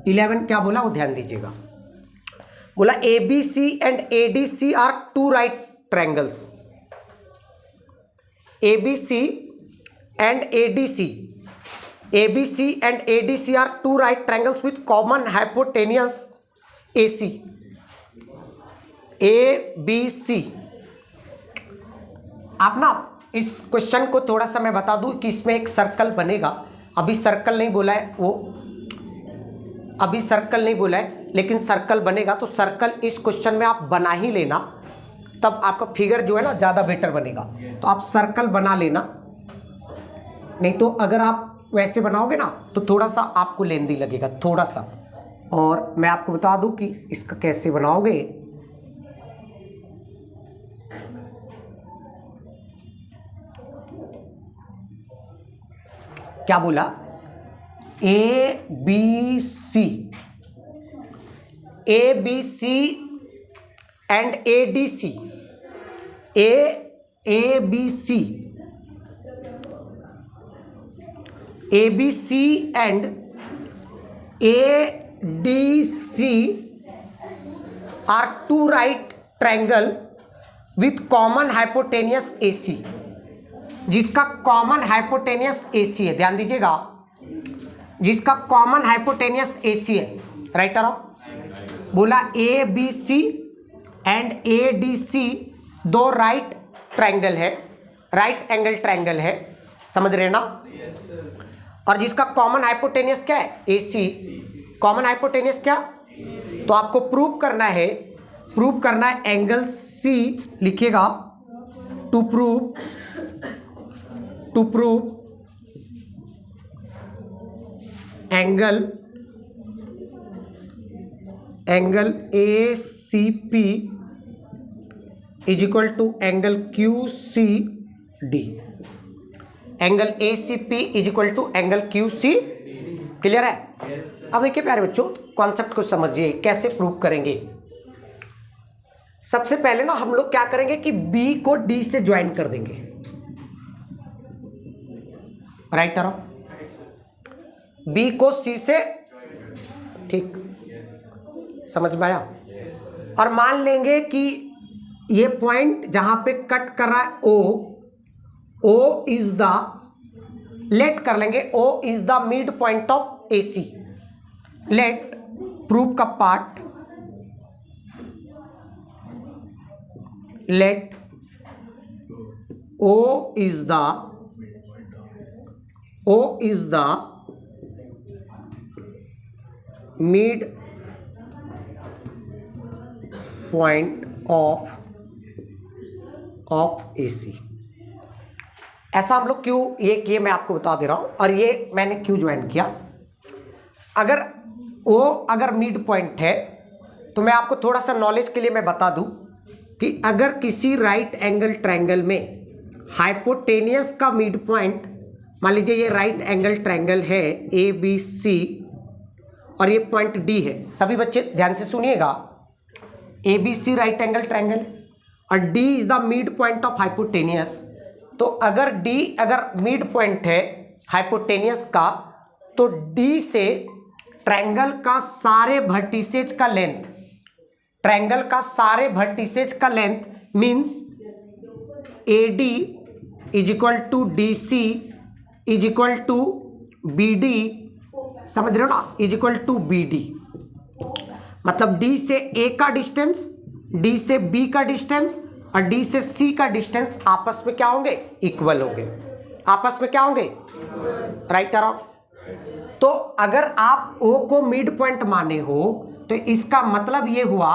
11 क्या बोला वो ध्यान दीजिएगा। बोला ABC and ADC are two right triangles. ABC and ADC are two right triangles with common hypotenuse AC. ABC, आप ना इस क्वेश्चन को थोड़ा सा मैं बता दूं कि इसमें एक सर्कल बनेगा। अभी सर्कल नहीं बोला है वो, अभी सर्कल नहीं बोला है, लेकिन सर्कल बनेगा। तो सर्कल इस क्वेश्चन में आप बना ही लेना, तब आपका फिगर जो है ना ज़्यादा बेटर बनेगा। तो आप सर्कल बना लेना, नहीं तो अगर आप वैसे बनाओगे ना तो थोड़ा सा आपको लेंदी लगेगा, थोड़ा सा। और मैं आपको बता दूं कि इसका कैसे बनाओगे। क्या बोला? ABC and ADC, ABC and ADC are two right triangle with common hypotenuse AC, जिसका कॉमन हाइपोटेनियस AC है। ध्यान दीजिएगा, जिसका कॉमन हाइपोटेनियस AC है। राइटर ऑफ बोला ABC एंड ADC दो राइट ट्रायंगल है, राइट एंगल ट्रायंगल है, समझ रहे ना। और जिसका कॉमन हाइपोटेनियस क्या है? AC। कॉमन हाइपोटेनियस क्या? तो आपको प्रूव करना है, एंगल C लिखिएगा। To prove angle ACP is equal to angle QCD। Angle ACP is equal to angle QC। Clear है? अब देखिए प्यारे बच्चों, कॉन्सेप्ट को समझिए कैसे प्रूव करेंगे। सबसे पहले ना हम लोग क्या करेंगे कि B को D से ज्वाइन कर देंगे। राइट तरफ B को C से, ठीक, समझ में आया? और मान लेंगे कि ये पॉइंट जहां पे कट कर रहा है ओ इज द, लेट कर लेंगे O is the mid point of AC। Let proof का part, let O is the mid point of AC। ऐसा हम लोग क्यों ये मैं आपको बता दे रहा हूं, और ये मैंने क्यों ज्वाइन किया। अगर O अगर मिड पॉइंट है तो मैं आपको थोड़ा सा नॉलेज के लिए मैं बता दूं कि अगर किसी राइट एंगल ट्रायंगल में हाइपोटेनियस का मिड पॉइंट, मान लीजिए ये राइट एंगल ट्रायंगल है ABC और ये पॉइंट D है। सभी बच्चे ध्यान से सुनिएगा, ABC राइट एंगल ट्रायंगल और D is the mid point of hypotenuse. तो अगर D अगर मिड पॉइंट है हाइपोटेनियस का, तो D से ट्रायंगल का सारे वर्टिसेज का लेंथ, ट्रायंगल का सारे वर्टिसेज का length means AD is equal to DC is equal to BD, समझ रहे हो ना, इज इक्वल टू BD। मतलब D से A का डिस्टेंस, D से B का डिस्टेंस और D से C का डिस्टेंस आपस में क्या होंगे, इक्वल होंगे। आपस में क्या होंगे, राइट अराउंड। तो अगर आप O को मिड पॉइंट माने हो तो इसका मतलब ये हुआ,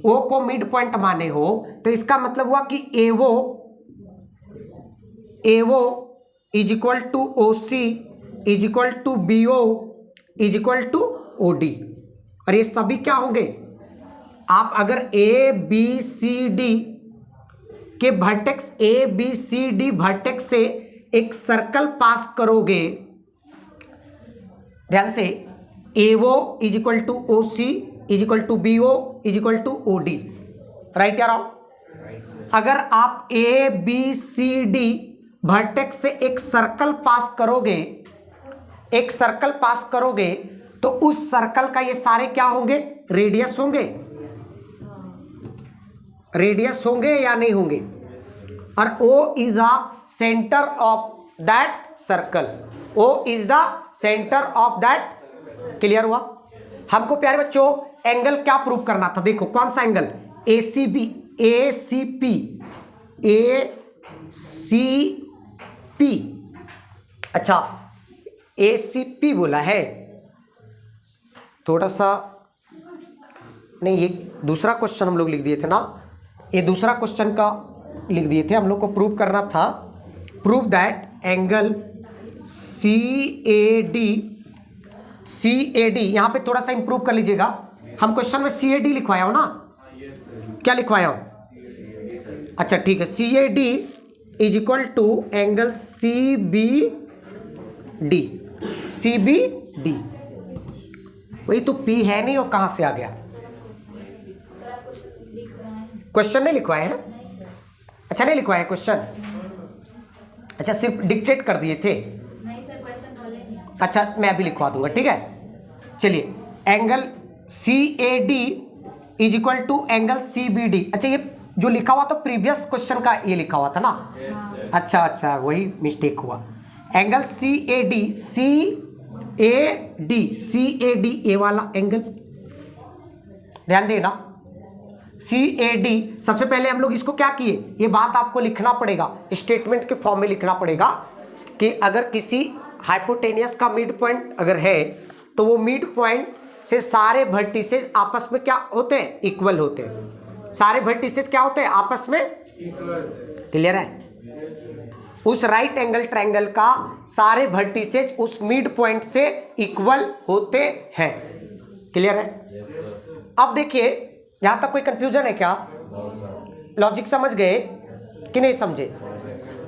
O को मिड पॉइंट माने हो तो इसका मतलब हुआ कि AO is equal to OC is equal to BO is equal to OD। और ये सभी क्या होंगे, आप अगर ABCD के वर्टेक्स ABCD वर्टेक्स से एक सर्कल पास करोगे, ध्यान से, AO is equal to OC is equal to BO is equal to OD, right या रॉन्ग। अगर आप ABCD वर्टेक्स से एक सर्कल पास करोगे, एक सर्कल पास करोगे तो उस सर्कल का ये सारे क्या होंगे, रेडियस होंगे, रेडियस होंगे या नहीं होंगे। और O is the centre of that circle, O is the centre of that, clear हुआ। हमको प्यारे बच्चों एंगल क्या प्रूव करना था, देखो कौन सा एंगल, ACP अच्छा ACP बोला है, थोड़ा सा नहीं, ये दूसरा क्वेश्चन हम लोग लिख दिए थे ना, ये दूसरा क्वेश्चन का लिख दिए थे, हम लोग को प्रूव करना था, प्रूव दैट एंगल CAD, यहां पे थोड़ा सा इंप्रूव कर लीजिएगा। हम क्वेश्चन में CAD लिखवाया हो ना, क्या लिखवाया हो, अच्छा ठीक है, CAD is equal to angle CBD, वही तो P है नहीं, और कहां से आ गया, क्वेश्चन नहीं लिखवाए हैं, अच्छा नहीं लिखवाए क्वेश्चन, अच्छा सिर्फ डिक्टेट कर दिए थे, अच्छा मैं अभी लिखवा दूंगा, ठीक है। चलिए angle CAD is equal to angle CBD, अच्छा ये जो लिखा हुआ तो प्रीवियस क्वेश्चन का ये लिखा हुआ था ना, अच्छा वही मिस्टेक हुआ। एंगल CAD ए वाला एंगल, ध्यान देना, CAD, सबसे पहले हम लोग इसको क्या किए, ये बात आपको लिखना पड़ेगा, स्टेटमेंट के फॉर्म में लिखना पड़ेगा कि अगर किसी हाइपोटेनियस का मिड पॉइंट अगर है तो वो मिड पॉइंट से सारे वर्टिसेस आपस में क्या होते हैं, इक्वल होते हैं। सारे वर्टिसेस क्या होते हैं, आपस में इक्वल, क्लियर है। उस राइट एंगल ट्रायंगल का सारे वर्टिसेस उस मिड पॉइंट से इक्वल होते हैं, क्लियर है। अब देखिए यहां तक कोई कंफ्यूजन है क्या, लॉजिक समझ गए कि नहीं समझे।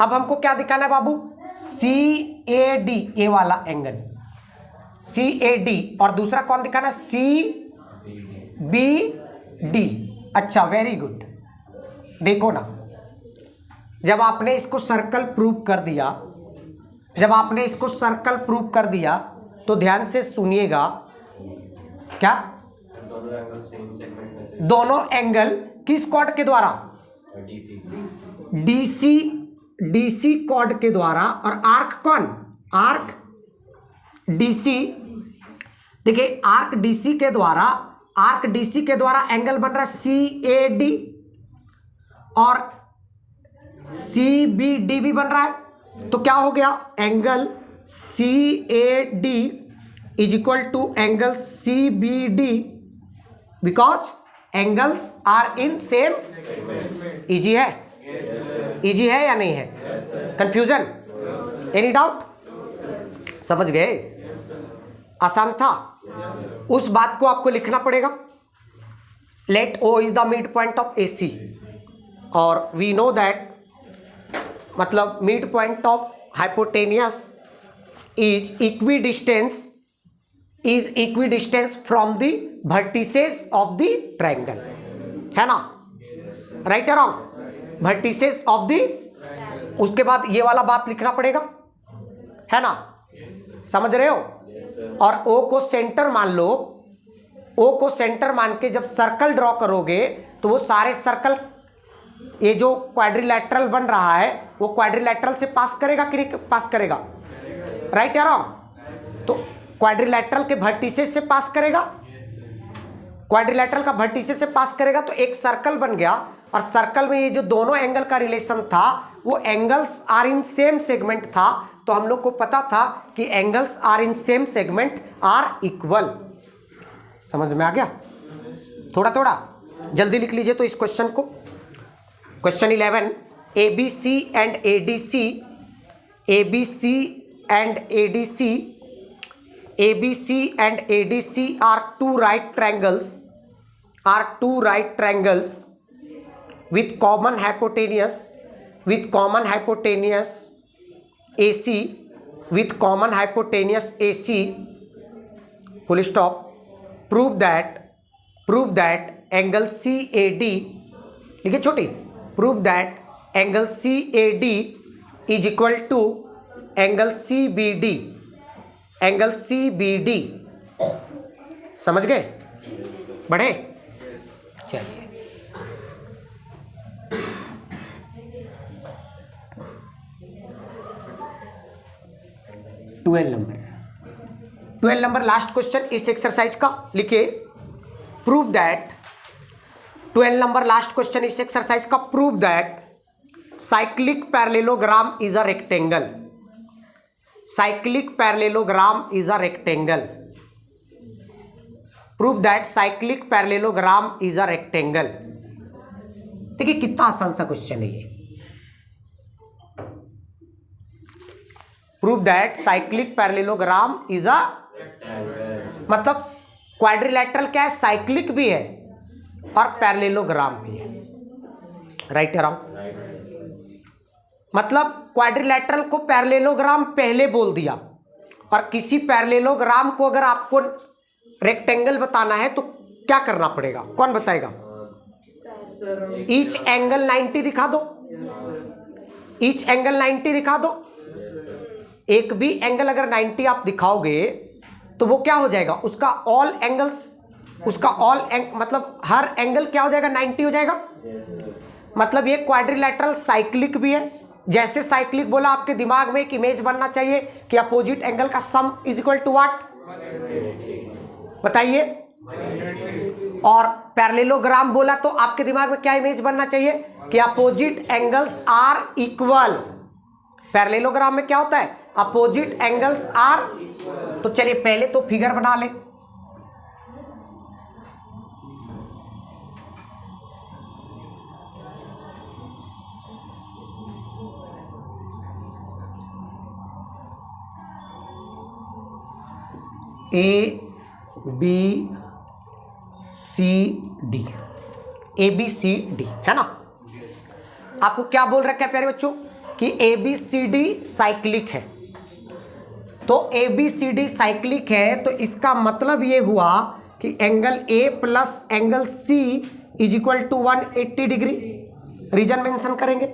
अब हमको क्या दिखाना है बाबू, CAD ए वाला एंगल CAD, और दूसरा कौन दिखाना है, CBD। अच्छा वेरी गुड, देखो ना, जब आपने इसको सर्कल प्रूव कर दिया, जब आपने इसको सर्कल प्रूव कर दिया तो ध्यान से सुनिएगा, क्या दोनों एंगल किस कॉर्ड के द्वारा? डीसी कॉर्ड के द्वारा। और आर्क कौन? Arc DC. देखिए आर्क डीसी के द्वारा एंगल बन रहा है CAD और CBD भी बन रहा है। तो क्या हो गया? Angle CAD is equal to angle CBD because angles are in same. Easy है? इजी है या नहीं है? कंफ्यूजन? Any doubt? समझ गए? आसान था। उस बात को आपको लिखना पड़ेगा। Let O is the mid point of AC और वी नो दैट मतलब mid point of hypotenuse is equidistance from the vertices of the triangle, है ना? राइट या रॉन्ग? वर्टिसेस ऑफ द, उसके बाद ये वाला बात लिखना पड़ेगा, है ना? समझ रहे हो? और O को सेंटर मान लो। O को सेंटर मान के जब सर्कल ड्रॉ करोगे तो वो सारे सर्कल, ये जो क्वाड्रिलैटरल बन रहा है वो क्वाड्रिलैटरल से पास करेगा कि नहीं पास करेगा? राइट या रॉन्ग? तो क्वाड्रिलैटरल के वर्टिसेस से पास करेगा। क्वाड्रिलैटरल का वर्टिसेस से पास करेगा तो एक सर्कल बन गया। और सर्कल में ये जो दोनों एंगल का रिलेशन था वो angles are in same segment था। तो हम लोग को पता था कि angles are in same segment are equal. समझ में आ गया? थोड़ा थोड़ा जल्दी लिख लीजिए तो इस क्वेश्चन को। Question 11, ABC and ADC are two right triangles with common hypotenuse AC full stop. Prove that angle CAD, लिखिए छोटी, prove that angle CAD is equal to angle CBD। समझ गए? बढ़े? चलिए 12 नंबर लास्ट क्वेश्चन इस exercise का लिखिए। Prove that 12 number last question इस एक्सरसाइज का। Prove that cyclic parallelogram is a rectangle. Cyclic parallelogram is a rectangle. Prove that cyclic parallelogram is a rectangle. देखिए कितना आसान सा क्वेश्चन है ये। Prove that cyclic parallelogram is a, मतलब quadrilateral क्या है? साइक्लिक भी है और पैरेललोग्राम भी है। राइट या रॉन्ग? मतलब क्वाड्रिलैटरल को पैरेललोग्राम पहले बोल दिया। और किसी पैरेललोग्राम को अगर आपको रेक्टेंगल बताना है तो क्या करना पड़ेगा? कौन बताएगा? ईच एंगल 90 दिखा दो। ईच एंगल 90 दिखा दो। एक भी एंगल अगर 90 आप दिखाओगे तो वो क्या हो जाएगा? उसका ऑल एंगल्स, मतलब हर एंगल क्या हो जाएगा? 90 हो जाएगा। मतलब ये क्वाड्रिलैटरल साइक्लिक भी है। जैसे साइक्लिक बोला आपके दिमाग में एक इमेज बनना चाहिए कि अपोजिट एंगल का sum is equal to what? बताइए। और पैरेललोग्राम बोला तो आपके दिमाग में क्या इमेज बनना चाहिए कि opposite angles are equal. Parallelogram में क्या होता है? Opposite angles are. तो चलिए पहले तो फिगर बना ले। ABCD है ना? आपको क्या बोल रखा है प्यारे बच्चों कि ABCD साइक्लिक है। तो ABCD साइक्लिक है तो इसका मतलब ये हुआ कि angle A plus angle C is equal to 180 degree. Reason mention करेंगे,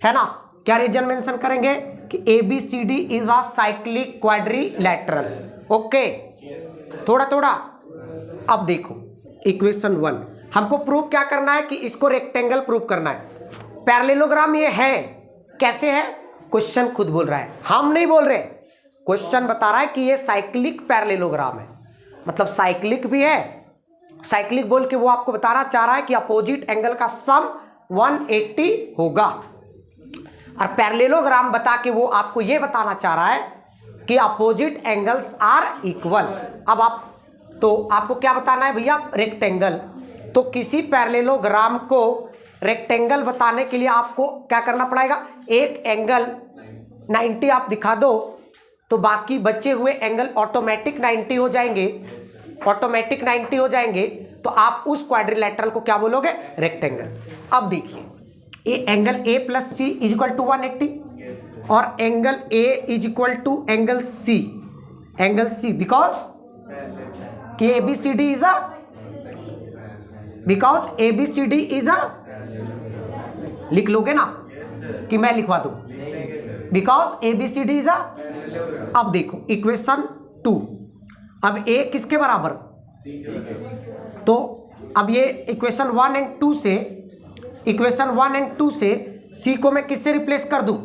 है ना? क्या रीजन मेंशन करेंगे कि ABCD is a cyclic quadrilateral. Okay, थोड़ा थोड़ा अब देखो इक्वेशन 1 हमको प्रूव क्या करना है कि इसको रेक्टेंगल प्रूव करना है। पैरेललोग्राम ये है, कैसे है? क्वेश्चन खुद बोल रहा है, हम नहीं बोल रहे। क्वेश्चन बता रहा है कि ये साइक्लिक पैरेललोग्राम है, मतलब साइक्लिक भी है। साइक्लिक बोल के वो आपको बताना चाह रहा है कि अपोजिट एंगल का सम 180 होगा। और पैरेललोग्राम बता के वो आपको ये बताना चाह रहा है कि अपोजिट एंगल्स आर इक्वल। अब आपको क्या बताना है भैया? रेक्टेंगल। तो किसी पैरेललोग्राम को रेक्टेंगल बताने के लिए आपको क्या करना पड़ेगा? एक एंगल 90 आप दिखा दो तो बाकी बचे हुए एंगल ऑटोमेटिक 90 हो जाएंगे। ऑटोमेटिक 90 हो जाएंगे तो आप उस क्वाड्रिलेटरल को क्या बोलोगे? रेक्टेंगल। अब देखिए ये angle A plus C is equal to 180 और angle A is equal to angle C. Angle C because कि ABCD इज अ लिख लोगे ना कि मैं लिखवा दूं? Because ABCD is a. अब देखो इक्वेशन 2, अब ए किसके बराबर? तो अब ये इक्वेशन 1 एंड 2 से, इक्वेशन 1 एंड 2 से सी को मैं किससे रिप्लेस कर दूं?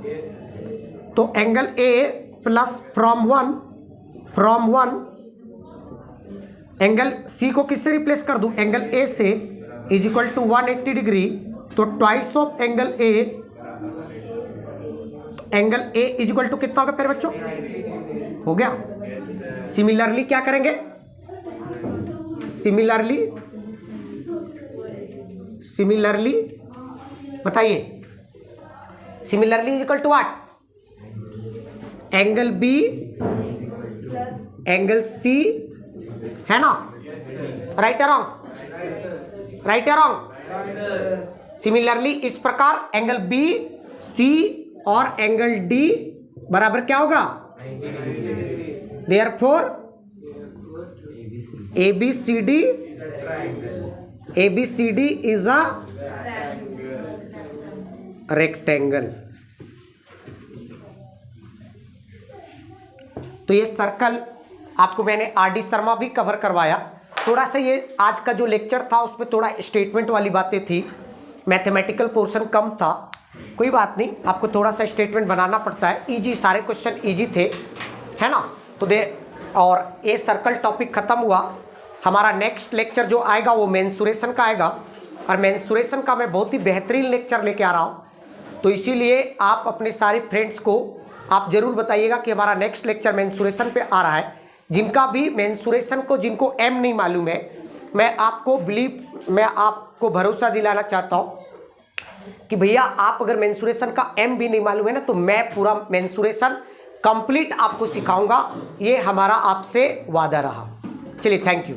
तो angle A plus from one angle C को किससे रिप्लेस कर दूं? एंगल ए से इज इक्वल टू 180 डिग्री। तो twice of angle A, angle A is equal to कितना होगा प्यारे बच्चों? हो गया। सिमिलरली क्या करेंगे? सिमिलरली बताइए, similarly is equal to what? Angle B angle C, है ना? राइट या रॉन्ग? राइट या रॉन्ग? सिमिलरली इस प्रकार एंगल बी सी और एंगल डी बराबर क्या होगा? Therefore ABCD is a rectangle. तो ये सर्कल आपको मैंने RD शर्मा भी कवर करवाया। थोड़ा सा ये आज का जो लेक्चर था उसमें थोड़ा स्टेटमेंट वाली बातें थी, मैथमेटिकल पोर्शन कम था, कोई बात नहीं, आपको थोड़ा सा स्टेटमेंट बनाना पड़ता है। इजी, सारे क्वेश्चन इजी थे, है ना? तो और ये सर्कल टॉपिक खत्म हुआ। हमारा नेक्स्ट लेक्चर जो आएगा वो मेंसुरेशन का आएगा, और मेंसुरेशन का मैं बहुत ही बेहतरीन लेक्चर लेके आ रहा हूँ। तो इसीलिए आप अपने सारे फ्रेंड्स को आप ज़रूर बताइएगा कि हमारा नेक्स्ट लेक्चर मेंसुरेशन पे आ रहा है। जिनका भी मेंसुरेशन को, जिनको एम नहीं मालूम है, मैं आपको भरोसा दिलाना चाहता हूँ कि भैया आप अगर मेंसुरेशन का एम भी नहीं मालूम है ना, तो मैं पूरा मेंसुरेशन कंप्लीट आपको सिखाऊंगा। ये हमारा आपसे वादा रहा। चलिए, थैंक यू।